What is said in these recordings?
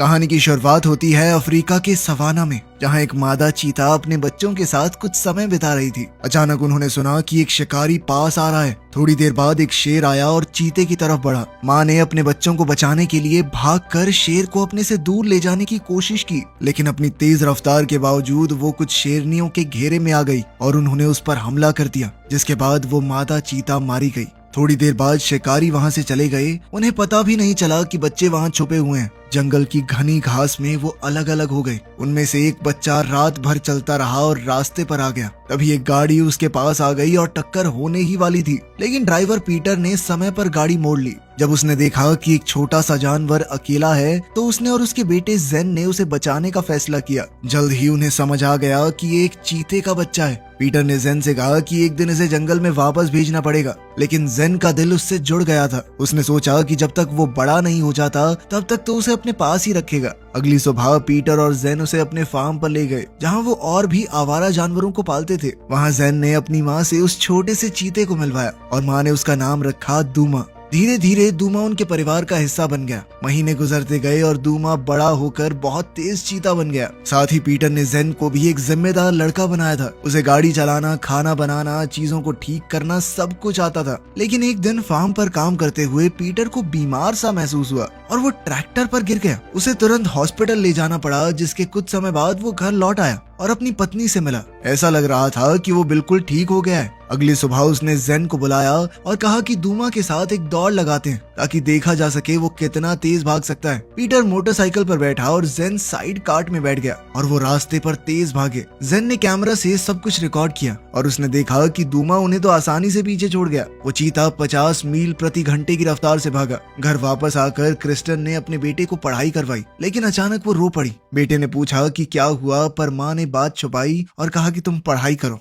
कहानी की शुरुआत होती है अफ्रीका के सवाना में, जहां एक मादा चीता अपने बच्चों के साथ कुछ समय बिता रही थी। अचानक उन्होंने सुना कि एक शिकारी पास आ रहा है। थोड़ी देर बाद एक शेर आया और चीते की तरफ बढ़ा। माँ ने अपने बच्चों को बचाने के लिए भागकर शेर को अपने से दूर ले जाने की कोशिश की, लेकिन अपनी तेज रफ्तार के बावजूद वो कुछ शेरनियों के घेरे में आ गई और उन्होंने उस पर हमला कर दिया, जिसके बाद वो मादा चीता मारी गई। थोड़ी देर बाद शिकारी वहां से चले गए। उन्हें पता भी नहीं चला कि बच्चे वहां छुपे हुए हैं। जंगल की घनी घास में वो अलग अलग हो गए। उनमें से एक बच्चा रात भर चलता रहा और रास्ते पर आ गया। तभी एक गाड़ी उसके पास आ गई और टक्कर होने ही वाली थी, लेकिन ड्राइवर पीटर ने समय पर गाड़ी मोड़ ली। जब उसने देखा कि एक छोटा सा जानवर अकेला है, तो उसने और उसके बेटे जेन ने उसे बचाने का फैसला किया। जल्द ही उन्हें समझ आ गया कि ये एक चीते का बच्चा है। पीटर ने जेन से कहा कि एक दिन इसे जंगल में वापस भेजना पड़ेगा, लेकिन जेन का दिल उससे जुड़ गया था। उसने सोचा कि जब तक वो बड़ा नहीं हो जाता तब तक तो उसे अपने पास ही रखेगा। अगली सुबह पीटर और जेन उसे अपने फार्म पर ले गए, जहां वो और भी आवारा जानवरों को पालते थे। वहां जेन ने अपनी माँ से उस छोटे से चीते को मिलवाया और माँ ने उसका नाम रखा दूमा। धीरे धीरे दूमा उनके परिवार का हिस्सा बन गया। महीने गुजरते गए और दूमा बड़ा होकर बहुत तेज चीता बन गया। साथ ही पीटर ने जेन को भी एक जिम्मेदार लड़का बनाया था। उसे गाड़ी चलाना, खाना बनाना, चीजों को ठीक करना सब कुछ आता था। लेकिन एक दिन फार्म पर काम करते हुए पीटर को बीमार सा महसूस हुआ और वो ट्रैक्टर पर गिर गया। उसे तुरंत हॉस्पिटल ले जाना पड़ा, जिसके कुछ समय बाद वो घर लौट आया और अपनी पत्नी से मिला। ऐसा लग रहा था कि वो बिल्कुल ठीक हो गया है। अगली सुबह उसने जेन को बुलाया और कहा कि दूमा के साथ एक दौड़ लगाते हैं, ताकि देखा जा सके वो कितना तेज भाग सकता है। पीटर मोटरसाइकिल पर बैठा और जेन साइड कार्ट में बैठ गया और वो रास्ते पर तेज भागे। जेन ने कैमरा से सब कुछ रिकॉर्ड किया और उसने देखा कि दूमा उन्हें तो आसानी से पीछे छोड़ गया। वो चीता 50 मील प्रति घंटे की रफ्तार से भागा। घर वापस आकर क्रिस्टन ने अपने बेटे को पढ़ाई करवाई, लेकिन अचानक वो रो पड़ी। बेटे ने पूछा कि क्या हुआ, पर माँ ने बात छुपाई और कहा कि तुम पढ़ाई करो।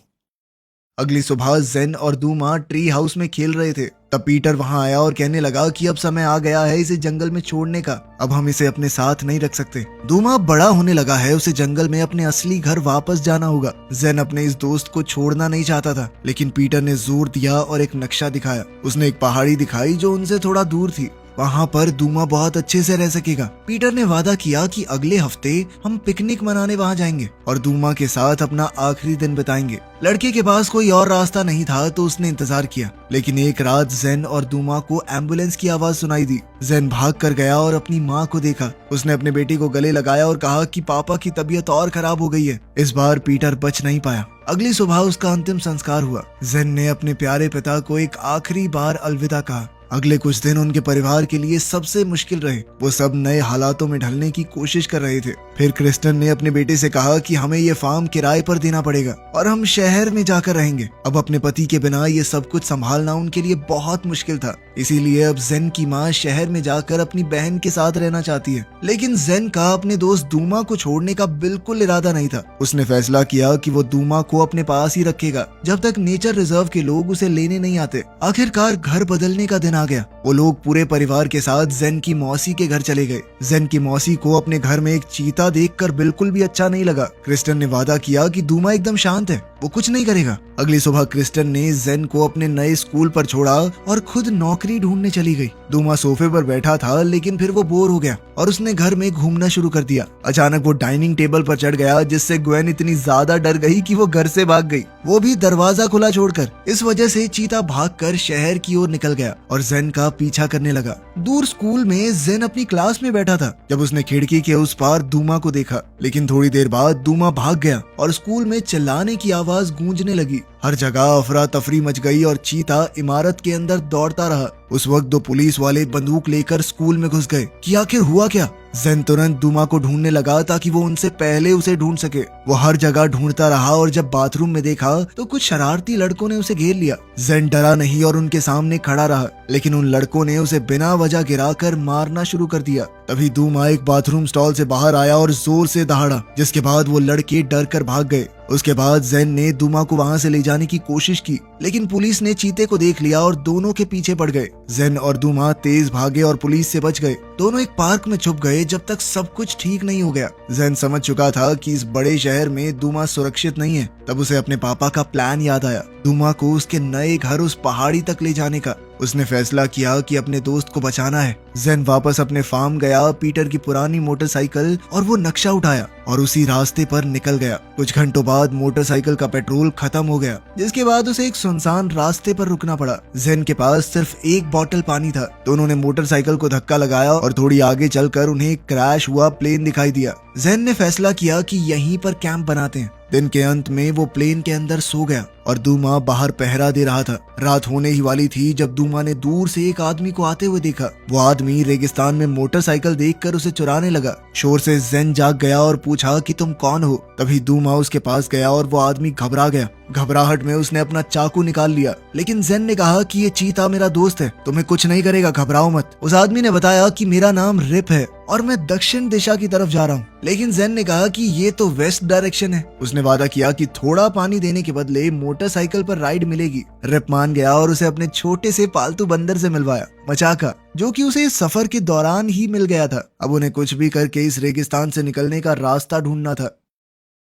अगली सुबह जेन और दूमा ट्री हाउस में खेल रहे थे। तब पीटर वहां आया और कहने लगा कि अब समय आ गया है इसे जंगल में छोड़ने का। अब हम इसे अपने साथ नहीं रख सकते। दूमा बड़ा होने लगा है, उसे जंगल में अपने असली घर वापस जाना होगा। जेन अपने इस दोस्त को छोड़ना नहीं चाहता था, लेकिन पीटर ने जोर दिया और एक नक्शा दिखाया। उसने एक पहाड़ी दिखाई जो उनसे थोड़ा दूर थी। वहाँ पर दूमा बहुत अच्छे से रह सकेगा। पीटर ने वादा किया कि अगले हफ्ते हम पिकनिक मनाने वहाँ जाएंगे और दूमा के साथ अपना आखिरी दिन बिताएंगे। लड़के के पास कोई और रास्ता नहीं था, तो उसने इंतजार किया। लेकिन एक रात जेन और दूमा को एम्बुलेंस की आवाज सुनाई दी। जेन भाग कर गया और अपनी माँ को देखा। उसने अपने बेटे को गले लगाया और कहा कि पापा की तबीयत और खराब हो गई है। इस बार पीटर बच नहीं पाया। अगली सुबह उसका अंतिम संस्कार हुआ। जेन ने अपने प्यारे पिता को एक आखिरी बार अलविदा कहा। अगले कुछ दिन उनके परिवार के लिए सबसे मुश्किल रहे। वो सब नए हालातों में ढलने की कोशिश कर रहे थे। फिर क्रिस्टन ने अपने बेटे से कहा कि हमें ये फार्म किराए पर देना पड़ेगा और हम शहर में जाकर रहेंगे। अब अपने पति के बिना ये सब कुछ संभालना उनके लिए बहुत मुश्किल था। इसीलिए अब जेन की माँ शहर में जाकर अपनी बहन के साथ रहना चाहती है। लेकिन जेन का अपने दोस्त दूमा को छोड़ने का बिल्कुल इरादा नहीं था। उसने फैसला किया कि वो दूमा को अपने पास ही रखेगा जब तक नेचर रिजर्व के लोग उसे लेने नहीं आते। आखिरकार घर बदलने का दिन आ गया। वो लोग पूरे परिवार के साथ जेन की मौसी के घर चले गए। जेन की मौसी को अपने घर में एक चीता देखकर बिल्कुल भी अच्छा नहीं लगा। क्रिस्टन ने वादा किया कि दूमा एकदम शांत है, वो कुछ नहीं करेगा। अगली सुबह क्रिस्टन ने जेन को अपने नए स्कूल पर छोड़ा और खुद नौकरी ढूंढने चली गई। दूमा सोफे पर बैठा था, लेकिन फिर वो बोर हो गया और उसने घर में घूमना शुरू कर दिया। अचानक वो डाइनिंग टेबल पर चढ़ गया, जिससे ग्वेन इतनी ज्यादा डर गई कि वो घर से भाग गई, वो भी दरवाजा खुला छोड़कर। इस वजह से चीता भागकर शहर की ओर निकल गया और जेन का पीछा करने लगा। दूर स्कूल में जेन अपनी क्लास में बैठा था जब उसने खिड़की के उस पार दूमा को देखा। लेकिन थोड़ी देर बाद दूमा भाग गया और स्कूल में चिल्लाने की आवाज गूंजने लगी। हर जगह अफरा तफरी मच गई और चीता इमारत के अंदर दौड़ता रहा। उस वक्त 2 पुलिस वाले बंदूक लेकर स्कूल में घुस गए कि आखिर हुआ क्या। जेन तुरंत दूमा को ढूंढने लगा ताकि वो उनसे पहले उसे ढूंढ सके। वो हर जगह ढूंढता रहा और जब बाथरूम में देखा तो कुछ शरारती लड़कों ने उसे घेर लिया। जेन डरा नहीं और उनके सामने खड़ा रहा, लेकिन उन लड़कों ने उसे बिना वजह गिराकर मारना शुरू कर दिया। तभी दूमा एक बाथरूम स्टॉल से बाहर आया और जोर से दहाड़ा, जिसके बाद वो लड़के डर कर भाग गए। उसके बाद जेन ने दूमा को वहां से ले जाने की कोशिश की, लेकिन पुलिस ने चीते को देख लिया और दोनों के पीछे पड़ गए। जेन और दूमा तेज भागे और पुलिस से बच गए। दोनों एक पार्क में छुप गए जब तक सब कुछ ठीक नहीं हो गया। जेन समझ चुका था कि इस बड़े शहर में दूमा सुरक्षित नहीं है। तब उसे अपने पापा का प्लान याद आया, दूमा को उसके नए घर उस पहाड़ी तक ले जाने का। उसने फैसला किया कि अपने दोस्त को बचाना है। जेन वापस अपने फार्म गया, पीटर की पुरानी मोटरसाइकिल और वो नक्शा उठाया और उसी रास्ते पर निकल गया। कुछ घंटों बाद मोटरसाइकिल का पेट्रोल खत्म हो गया, जिसके बाद उसे एक सुनसान रास्ते पर रुकना पड़ा। जेन के पास सिर्फ एक बोतल पानी था, तो उन्होंने मोटरसाइकिल को धक्का लगाया और थोड़ी आगे चलकर उन्हें एक क्रैश हुआ प्लेन दिखाई दिया। जेन ने फैसला किया कि यहीं पर कैंप बनाते हैं। दिन के अंत में वो प्लेन के अंदर सो गया और दूमा बाहर पहरा दे रहा था। रात होने ही वाली थी जब दूमा ने दूर से एक आदमी को आते हुए देखा। वो आदमी रेगिस्तान में मोटरसाइकिल देखकर उसे चुराने लगा। शोर से जेन जाग गया और पूछा कि तुम कौन हो। तभी दूमा उसके पास गया और वो आदमी घबरा गया। घबराहट में उसने अपना चाकू निकाल लिया, लेकिन जेन ने कहा कि ये चीता मेरा दोस्त है, तुम्हें कुछ नहीं करेगा, घबराओ मत। उस आदमी ने बताया कि मेरा नाम रिप है और मैं दक्षिण दिशा की तरफ जा रहा हूँ, लेकिन जेन ने कहा कि ये तो वेस्ट डायरेक्शन है। उसने वादा किया कि थोड़ा पानी देने के बदले मोटरसाइकिल पर राइड मिलेगी। रिप मान गया और उसे अपने छोटे से पालतू बंदर से मिलवाया, मचाका, जो कि उसे इस सफर के दौरान ही मिल गया था। अब उन्हें कुछ भी करके इस रेगिस्तान से निकलने का रास्ता ढूंढना था।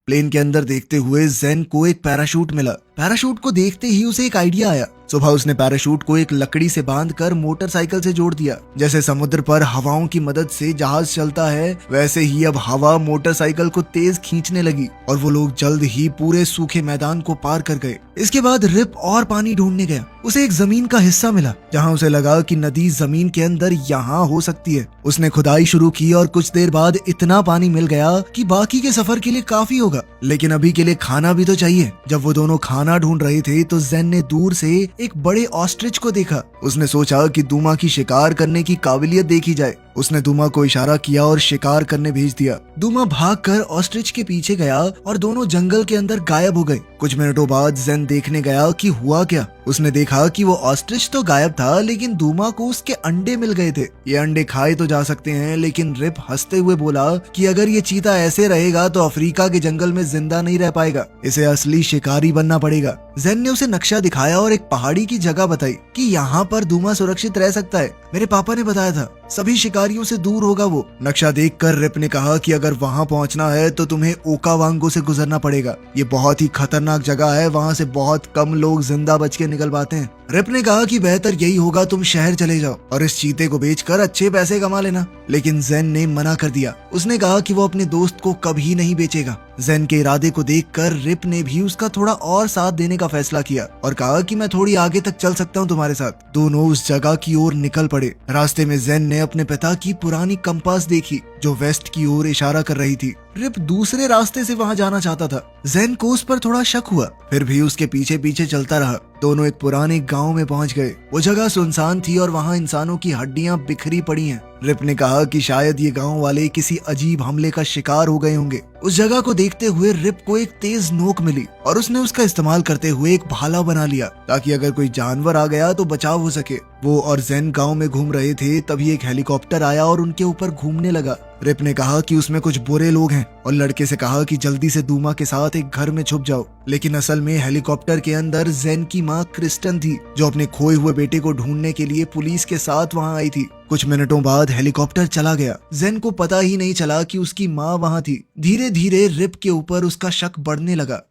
प्लेन के अंदर देखते हुए जेन को एक पैराशूट मिला। पैराशूट को देखते ही उसे एक आइडिया आया। सुबह उसने पैराशूट को एक लकड़ी से बांधकर मोटरसाइकिल से जोड़ दिया। जैसे समुद्र पर हवाओं की मदद से जहाज चलता है, वैसे ही अब हवा मोटरसाइकिल को तेज खींचने लगी और वो लोग जल्द ही पूरे सूखे मैदान को पार कर गए। इसके बाद रिप और पानी ढूंढने गया। उसे एक जमीन का हिस्सा मिला जहाँ उसे लगा कि नदी जमीन के अंदर यहाँ हो सकती है। उसने खुदाई शुरू की और कुछ देर बाद इतना पानी मिल गया कि बाकी के सफर के लिए काफी होगा, लेकिन अभी के लिए खाना भी तो चाहिए। जब वो दोनों खाना ढूंढ रहे थे तो जेन ने दूर से एक बड़े ऑस्ट्रिच को देखा। उसने सोचा कि दूमा की शिकार करने की काबिलियत देखी जाए। उसने दूमा को इशारा किया और शिकार करने भेज दिया। दूमा भागकर ऑस्ट्रिच के पीछे गया और दोनों जंगल के अंदर गायब हो गए। कुछ मिनटों बाद जेन देखने गया कि हुआ क्या। उसने देखा कि वो ऑस्ट्रिच तो गायब था, लेकिन दूमा को उसके अंडे मिल गए थे। ये अंडे खाए तो जा सकते हैं, लेकिन रिप हंसते हुए बोला कि अगर ये चीता ऐसे रहेगा तो अफ्रीका के जंगल में जिंदा नहीं रह पाएगा, इसे असली शिकारी बनना पड़ेगा। जेन ने उसे नक्शा दिखाया और एक पहाड़ी की जगह बताई कि यहाँ पर दूमा सुरक्षित रह सकता है। मेरे पापा ने बताया था, सभी शिकारियों से दूर होगा वो। नक्शा देखकर रिप ने कहा कि अगर वहाँ पहुँचना है तो तुम्हें ओकावांगो से गुजरना पड़ेगा। ये बहुत ही खतरनाक जगह है, वहाँ से बहुत कम लोग जिंदा बच के निकल पाते हैं। रिप ने कहा कि बेहतर यही होगा तुम शहर चले जाओ और इस चीते को बेचकर अच्छे पैसे कमा लेना, लेकिन जेन ने मना कर दिया। उसने कहा कि वो अपने दोस्त को कभी नहीं बेचेगा। जेन के इरादे को देखकर रिप ने भी उसका थोड़ा और साथ देने का फैसला किया और कहा कि मैं थोड़ी आगे तक चल सकता हूँ तुम्हारे साथ। दोनों उस जगह की ओर निकल पड़े। रास्ते में जेन ने अपने पिता की पुरानी कंपास देखी जो वेस्ट की ओर इशारा कर रही थी। रिप दूसरे रास्ते से वहां जाना चाहता था। जेन को उस पर थोड़ा शक हुआ, फिर भी उसके पीछे पीछे चलता रहा। दोनों एक पुराने गांव में पहुंच गए। वो जगह सुनसान थी और वहां इंसानों की हड्डियां बिखरी पड़ी हैं। रिप ने कहा कि शायद ये गांव वाले किसी अजीब हमले का शिकार हो गए होंगे। उस जगह को देखते हुए रिप को एक तेज नोक मिली और उसने उसका इस्तेमाल करते हुए एक भाला बना लिया ताकि अगर कोई जानवर आ गया तो बचाव हो सके। वो और जेन गांव में घूम रहे थे, तभी एक हेलीकॉप्टर आया और उनके ऊपर घूमने लगा। रिप ने कहा कि उसमें कुछ बुरे लोग हैं और लड़के से कहा कि जल्दी से दूमा के साथ एक घर में छुप जाओ, लेकिन असल में हेलीकॉप्टर के अंदर जेन की माँ क्रिस्टन थी जो अपने खोए हुए बेटे को ढूंढने के लिए पुलिस के साथ वहां आई थी। कुछ मिनटों बाद हेलीकॉप्टर चला गया। जेन को पता ही नहीं चला कि उसकी माँ वहां थी। धीरे धीरे रिप के ऊपर उसका शक बढ़ने लगा।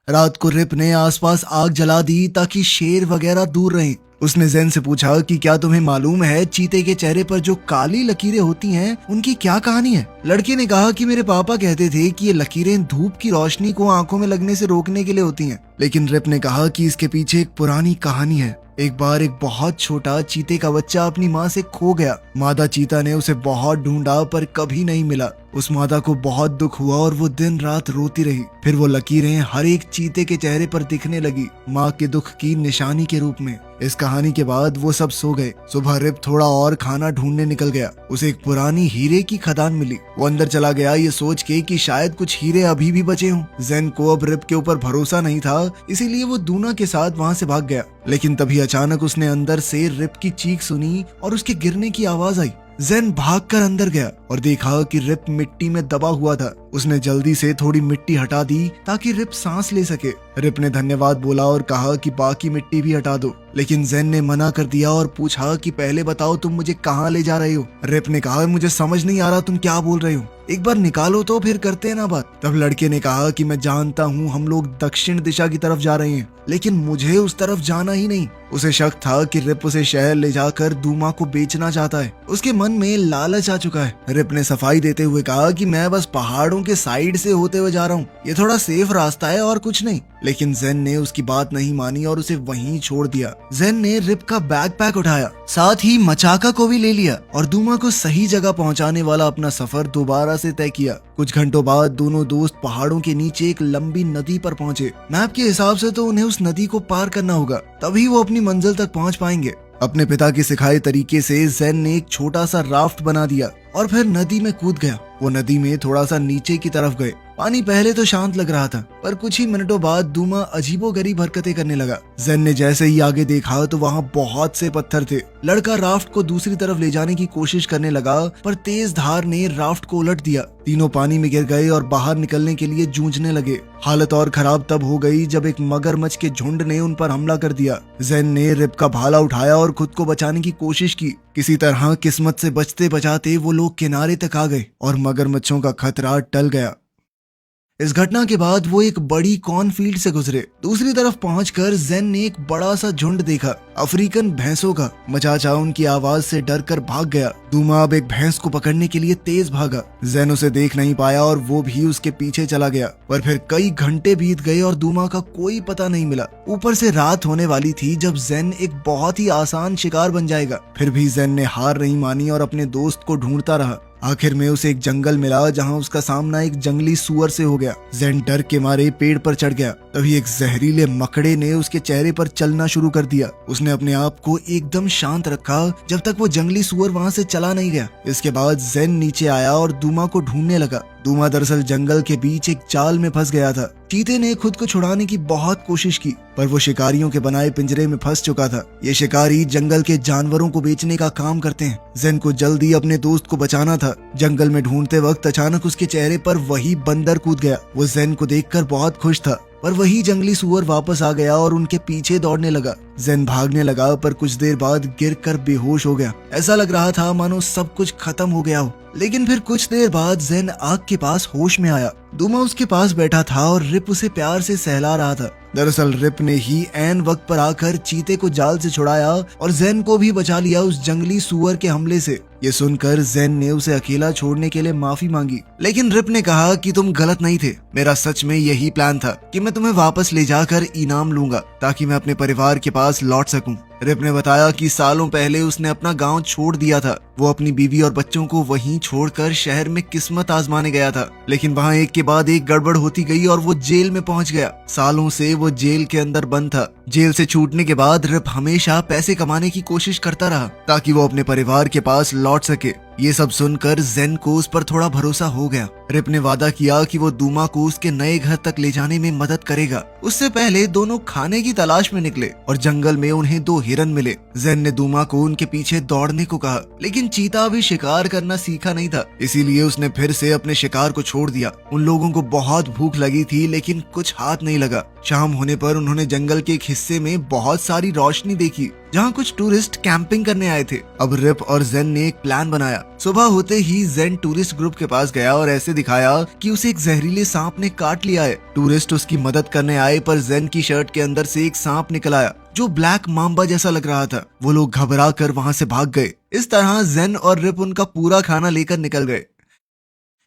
रात को रिप ने आसपास आग जला दी ताकि शेर वगैरह दूर रहें। उसने जेन से पूछा कि क्या तुम्हें मालूम है चीते के चेहरे पर जो काली लकीरें होती हैं उनकी क्या कहानी है। लड़के ने कहा कि मेरे पापा कहते थे कि ये लकीरें धूप की रोशनी को आंखों में लगने से रोकने के लिए होती हैं, लेकिन रिप ने कहा कि इसके पीछे एक पुरानी कहानी है। एक बार एक बहुत छोटा चीते का बच्चा अपनी माँ से खो गया। मादा चीता ने उसे बहुत ढूंढा पर कभी नहीं मिला। उस मादा को बहुत दुख हुआ और वो दिन रात रोती रही। फिर वो लकीरें हर एक चीते के चेहरे पर दिखने लगी, माँ के दुख की निशानी के रूप में। इस कहानी के बाद वो सब सो गए। सुबह रिप थोड़ा और खाना ढूंढने निकल गया। उसे एक पुरानी हीरे की खदान मिली। वो अंदर चला गया ये सोच के कि शायद कुछ हीरे अभी भी बचे हों। जेन को अब रिप के ऊपर भरोसा नहीं था, इसीलिए वो दूना के साथ वहां से भाग गया। लेकिन तभी अचानक उसने अंदर से रिप की चीख सुनी और उसके गिरने की आवाज आई। जेन भागकर अंदर गया और देखा कि रिप मिट्टी में दबा हुआ था। उसने जल्दी से थोड़ी मिट्टी हटा दी ताकि रिप सांस ले सके। रिप ने धन्यवाद बोला और कहा कि बाकी मिट्टी भी हटा दो, लेकिन जेन ने मना कर दिया और पूछा कि पहले बताओ तुम मुझे कहाँ ले जा रहे हो। रिप ने कहा मुझे समझ नहीं आ रहा तुम क्या बोल रहे हो, एक बार निकालो तो फिर करते हैं ना बात। तब लड़के ने कहा कि मैं जानता हूँ हम लोग दक्षिण दिशा की तरफ जा रहे हैं, लेकिन मुझे उस तरफ जाना ही नहीं। उसे शक था कि रिप उसे शहर ले जाकर दूमा को बेचना चाहता है। उसके मन में लालच आ चुका है। रिप ने सफाई देते हुए कहा कि मैं बस पहाड़ों के साइड से होते हुए जा रहा हूँ, ये थोड़ा सेफ रास्ता है और कुछ नहीं। लेकिन जेन ने उसकी बात नहीं मानी और उसे वहीं छोड़ दिया। जेन ने रिप का बैकपैक उठाया, साथ ही मचाका को भी ले लिया और दूमा को सही जगह पहुंचाने वाला अपना सफर दोबारा से तय किया। कुछ घंटों बाद दोनों दोस्त पहाड़ों के नीचे एक लंबी नदी पर पहुंचे। मैप के हिसाब से तो उन्हें उस नदी को पार करना होगा, तभी वो अपनी मंजिल तक पहुंच पाएंगे। अपने पिता के सिखाए तरीके से जेन ने एक छोटा सा राफ्ट बना दिया और फिर नदी में कूद गया। वो नदी में थोड़ा सा नीचे की तरफ गए। पानी पहले तो शांत लग रहा था, पर कुछ ही मिनटों बाद दूमा अजीबोगरीब हरकतें करने लगा। जेन ने जैसे ही आगे देखा तो वहाँ बहुत से पत्थर थे। लड़का राफ्ट को दूसरी तरफ ले जाने की कोशिश करने लगा, पर तेज धार ने राफ्ट को उलट दिया। तीनों पानी में गिर गए और बाहर निकलने के लिए जूझने लगे। हालत और खराब तब हो गई जब एक मगरमच्छ के झुंड ने उन पर हमला कर दिया। जेन ने रिप का भाला उठाया और खुद को बचाने की कोशिश की। किसी तरह किस्मत से बचते बचाते वो लोग किनारे तक आ गए और मगरमच्छों का खतरा टल गया। इस घटना के बाद वो एक बड़ी कॉर्नफील्ड से गुजरे। दूसरी तरफ पहुंचकर जेन ने एक बड़ा सा झुंड देखा, अफ्रीकन भैंसों का। मचाचा उनकी आवाज से डरकर भाग गया। दूमा अब एक भैंस को पकड़ने के लिए तेज भागा। जेन उसे देख नहीं पाया और वो भी उसके पीछे चला गया, पर फिर कई घंटे बीत गए और दूमा का कोई पता नहीं मिला। ऊपर से रात होने वाली थी जब जेन एक बहुत ही आसान शिकार बन जाएगा। फिर भी जेन ने हार नहीं मानी और अपने दोस्त को ढूंढता रहा। आखिर में उसे एक जंगल मिला जहां उसका सामना एक जंगली सुअर से हो गया। जेन डर के मारे पेड़ पर चढ़ गया। तभी एक जहरीले मकड़े ने उसके चेहरे पर चलना शुरू कर दिया। उसने अपने आप को एकदम शांत रखा जब तक वो जंगली सुअर वहां से चला नहीं गया। इसके बाद जेन नीचे आया और दूमा को ढूंढने लगा। दूमा दरअसल जंगल के बीच एक जाल में फंस गया था। चीते ने खुद को छुड़ाने की बहुत कोशिश की, पर वो शिकारियों के बनाए पिंजरे में फंस चुका था। ये शिकारी जंगल के जानवरों को बेचने का काम करते हैं। जेन को जल्दी अपने दोस्त को बचाना था। जंगल में ढूंढते वक्त अचानक उसके चेहरे पर वही बंदर कूद गया। वो जेन को देखकर बहुत खुश था, पर वही जंगली सुअर वापस आ गया और उनके पीछे दौड़ने लगा। जेन भागने लगा, पर कुछ देर बाद गिरकर बेहोश हो गया। ऐसा लग रहा था मानो सब कुछ खत्म हो गया हो। लेकिन फिर कुछ देर बाद जेन आग के पास होश में आया। दूमा उसके पास बैठा था और रिप उसे प्यार से सहला रहा था। दरअसल रिप ने ही ऐन वक्त पर आकर चीते को जाल से छुड़ाया और जेन को भी बचा लिया उस जंगली सुअर के हमले से। ये सुनकर जेन ने उसे अकेला छोड़ने के लिए माफी मांगी, लेकिन रिप ने कहा कि तुम गलत नहीं थे। मेरा सच में यही प्लान था कि मैं तुम्हें वापस ले जाकर इनाम लूंगा ताकि मैं अपने परिवार के पास लौट सकूं। रिप ने बताया कि सालों पहले उसने अपना गांव छोड़ दिया था। वो अपनी बीवी और बच्चों को वहीं छोड़कर शहर में किस्मत आजमाने गया था, लेकिन वहाँ एक के बाद एक गड़बड़ होती गई और वो जेल में पहुंच गया। सालों से वो जेल के अंदर बंद था। जेल से छूटने के बाद रिप हमेशा पैसे कमाने की कोशिश करता रहा ताकि वो अपने परिवार के पास लौट सके। ये सब सुनकर जेन को उस पर थोड़ा भरोसा हो गया। रिप ने वादा किया कि वो दूमा को उसके नए घर तक ले जाने में मदद करेगा। उससे पहले दोनों खाने की तलाश में निकले और जंगल में उन्हें 2 हिरन मिले। जेन ने दूमा को उनके पीछे दौड़ने को कहा, लेकिन चीता अभी शिकार करना सीखा नहीं था, इसीलिए उसने फिर से अपने शिकार को छोड़ दिया। उन लोगों को बहुत भूख लगी थी, लेकिन कुछ हाथ नहीं लगा। शाम होने पर उन्होंने जंगल के एक हिस्से में बहुत सारी रोशनी देखी जहाँ कुछ टूरिस्ट कैंपिंग करने आए थे। अब रिप और जेन ने एक प्लान बनाया। सुबह होते ही जेन टूरिस्ट ग्रुप के पास गया और ऐसे दिखाया कि उसे एक जहरीले सांप ने काट लिया है। टूरिस्ट उसकी मदद करने आए, पर जेन की शर्ट के अंदर से एक सांप निकल आया जो ब्लैक मांबा जैसा लग रहा था। वो लोग घबरा कर वहाँ से भाग गए। इस तरह जेन और रिप उनका पूरा खाना लेकर निकल गए।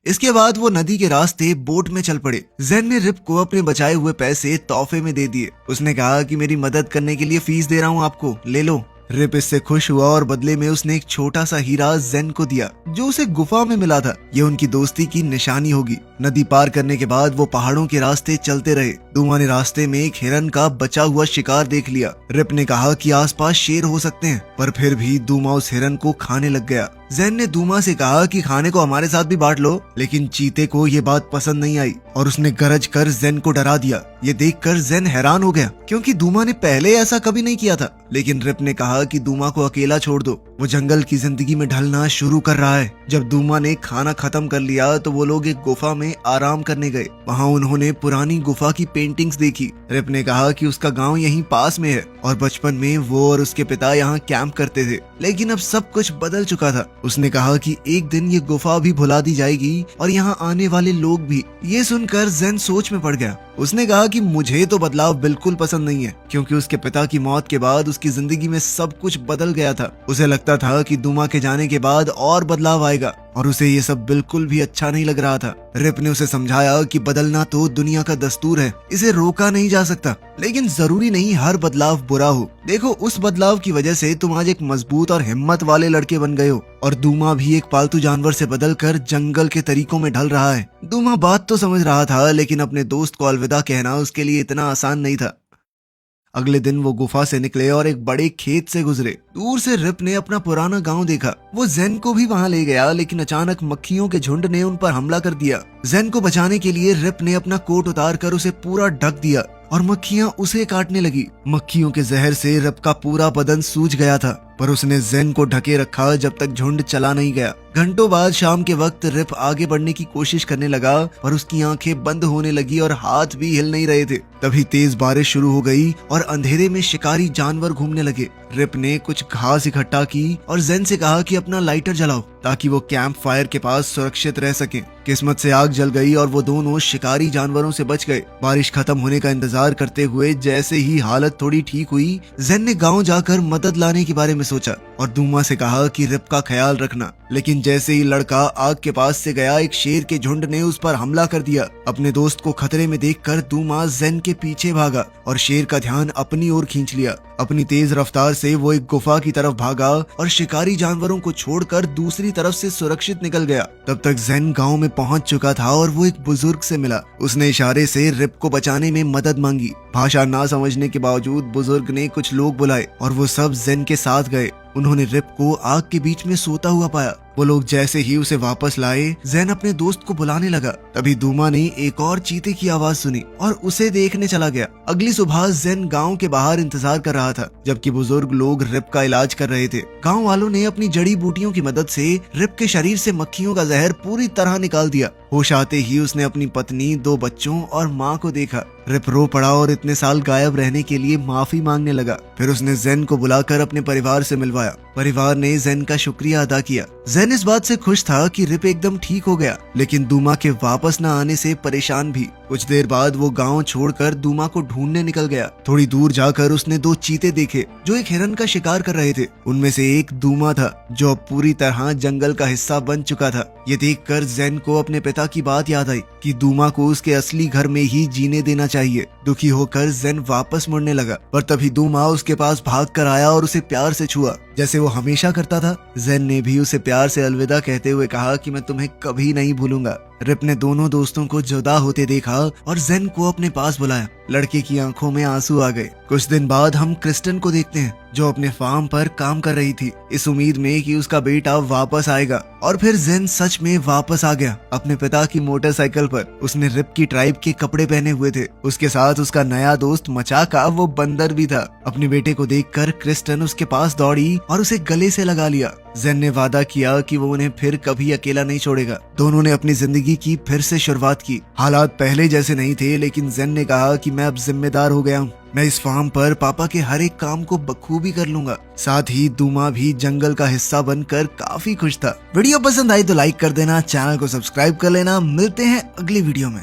इसके बाद वो नदी के रास्ते बोट में चल पड़े। जेन ने रिप को अपने बचाए हुए पैसे तोहफे में दे दिए। उसने कहा कि मेरी मदद करने के लिए फीस दे रहा हूँ आपको, ले लो। रिप इससे खुश हुआ और बदले में उसने एक छोटा सा हीरा जेन को दिया जो उसे गुफा में मिला था। ये उनकी दोस्ती की निशानी होगी। नदी पार करने के बाद वो पहाड़ों के रास्ते चलते रहे। दूमा ने रास्ते में एक हिरन का बचा हुआ शिकार देख लिया। रिप ने कहा कि आसपास शेर हो सकते हैं, पर फिर भी दूमा उस हिरन को खाने लग गया। जेन ने दूमा से कहा कि खाने को हमारे साथ भी बांट लो, लेकिन चीते को ये बात पसंद नहीं आई और उसने गरज कर जेन को डरा दिया। ये देखकर जेन हैरान हो गया क्योंकि दूमा ने पहले ऐसा कभी नहीं किया था। लेकिन रिप ने कहा कि दूमा को अकेला छोड़ दो, वो जंगल की जिंदगी में ढलना शुरू कर रहा है। जब दूमा ने खाना खत्म कर लिया तो वो लोग एक गुफा में आराम करने गए। वहाँ उन्होंने पुरानी गुफा की पेंटिंग्स देखी। रिप ने कहा कि उसका गांव यहीं पास में है और बचपन में वो और उसके पिता यहाँ कैंप करते थे, लेकिन अब सब कुछ बदल चुका था। उसने कहा कि एक दिन ये गुफा भी भुला दी जाएगी और यहाँ आने वाले लोग भी। ये सुनकर जेन सोच में पड़ गया। उसने कहा कि मुझे तो बदलाव बिल्कुल पसंद नहीं है, क्योंकि उसके पिता की मौत के बाद उसकी जिंदगी में सब कुछ बदल गया था। उसे लगता था कि दुमा के जाने के बाद और बदलाव आएगा और उसे ये सब बिल्कुल भी अच्छा नहीं लग रहा था। रिप ने उसे समझाया कि बदलना तो दुनिया का दस्तूर है, इसे रोका नहीं जा सकता, लेकिन जरूरी नहीं हर बदलाव बुरा हो। देखो, उस बदलाव की वजह से तुम आज एक मजबूत और हिम्मत वाले लड़के बन गए हो और दूमा भी एक पालतू जानवर से बदलकर जंगल के तरीकों में ढल रहा है। दूमा बात तो समझ रहा था, लेकिन अपने दोस्त को अलविदा कहना उसके लिए इतना आसान नहीं था। अगले दिन वो गुफा से निकले और एक बड़े खेत से गुजरे। दूर से रिप ने अपना पुराना गांव देखा। वो जेन को भी वहां ले गया, लेकिन अचानक मक्खियों के झुंड ने उन पर हमला कर दिया। जेन को बचाने के लिए रिप ने अपना कोट उतार कर उसे पूरा ढक दिया और मक्खियां उसे काटने लगी। मक्खियों के जहर से रिप का पूरा बदन सूज गया था, पर उसने जेन को ढके रखा जब तक झुंड चला नहीं गया। घंटों बाद शाम के वक्त रिप आगे बढ़ने की कोशिश करने लगा, पर उसकी आंखें बंद होने लगी और हाथ भी हिल नहीं रहे थे। तभी तेज बारिश शुरू हो गई और अंधेरे में शिकारी जानवर घूमने लगे। रिप ने कुछ घास इकट्ठा की और जेन से कहा कि अपना लाइटर जलाओ ताकि वो कैंप फायर के पास सुरक्षित रह सके। किस्मत से आग जल गई और वो दोनों शिकारी जानवरों से बच गए। बारिश खत्म होने का इंतजार करते हुए जैसे ही हालत थोड़ी ठीक हुई, जेन ने गांव जाकर मदद लाने के बारे में सोचा और दूमा से कहा कि रिप का ख्याल रखना। लेकिन जैसे ही लड़का आग के पास से गया, एक शेर के झुंड ने उस पर हमला कर दिया। अपने दोस्त को खतरे में देखकर दूमा जेन के पीछे भागा और शेर का ध्यान अपनी ओर खींच लिया। अपनी तेज रफ्तार से वो एक गुफा की तरफ भागा और शिकारी जानवरों को छोड़कर दूसरी तरफ से सुरक्षित निकल गया। तब तक जेन गांव में पहुंच चुका था और वो एक बुजुर्ग से मिला। उसने इशारे से रिप को बचाने में मदद मांगी। भाषा ना समझने के बावजूद बुजुर्ग ने कुछ लोग बुलाए और वो सब जेन के साथ गए। उन्होंने रिप को आग के बीच में सोता हुआ पाया। वो लोग जैसे ही उसे वापस लाए, जेन अपने दोस्त को बुलाने लगा। तभी दूमा ने एक और चीते की आवाज सुनी और उसे देखने चला गया। अगली सुबह जेन गांव के बाहर इंतजार कर रहा था, जबकि बुजुर्ग लोग रिप का इलाज कर रहे थे। गांव वालों ने अपनी जड़ी बूटियों की मदद से रिप के शरीर से मक्खियों का जहर पूरी तरह निकाल दिया। होश आते ही उसने अपनी पत्नी, 2 बच्चों और माँ को देखा। रिप रो पड़ा और इतने साल गायब रहने के लिए माफी मांगने लगा। फिर उसने जेन को बुलाकर अपने परिवार से मिलवाया। परिवार ने जेन का शुक्रिया अदा किया। जेन इस बात से खुश था कि रिप एकदम ठीक हो गया, लेकिन दूमा के वापस न आने से परेशान भी। कुछ देर बाद वो गांव छोड़कर दूमा को ढूंढने निकल गया। थोड़ी दूर जाकर उसने 2 चीते देखे जो एक हिरन का शिकार कर रहे थे। उनमें से एक दूमा था, जो अब पूरी तरह जंगल का हिस्सा बन चुका था। ये देखकर जेन को अपने पिता की बात याद आई कि दूमा को उसके असली घर में ही जीने देना चाहिए। दुखी होकर जेन वापस मुड़ने लगा, पर तभी दूमा उसके पास भाग कर आया और उसे प्यार से छुआ, जैसे वो हमेशा करता था। जेन ने भी उसे प्यार से अलविदा कहते हुए कहा कि मैं तुम्हें कभी नहीं भूलूंगा। रिप ने दोनों दोस्तों को जुदा होते देखा और जेन को अपने पास बुलाया। लड़के की आंखों में आंसू आ गए। कुछ दिन बाद हम क्रिस्टन को देखते हैं, जो अपने फार्म पर काम कर रही थी, इस उम्मीद में कि उसका बेटा वापस आएगा। और फिर जेन सच में वापस आ गया, अपने पिता की मोटरसाइकिल पर। उसने रिप की ट्राइब के कपड़े पहने हुए थे। उसके साथ उसका नया दोस्त मचाका, वो बंदर भी था। अपने बेटे को देखकर क्रिस्टन उसके पास दौड़ी और उसे गले से लगा लिया। जेन ने वादा किया कि वो उन्हें फिर कभी अकेला नहीं छोड़ेगा। दोनों ने अपनी जिंदगी की फिर से शुरुआत की। हालात पहले जैसे नहीं थे, लेकिन जेन ने कहा कि मैं अब जिम्मेदार हो गया हूँ। मैं इस फार्म पर पापा के हर एक काम को बखूबी कर लूंगा। साथ ही दूमा भी जंगल का हिस्सा बनकर काफी खुश था। वीडियो पसंद आई तो लाइक कर देना, चैनल को सब्सक्राइब कर लेना। मिलते हैं अगली वीडियो में।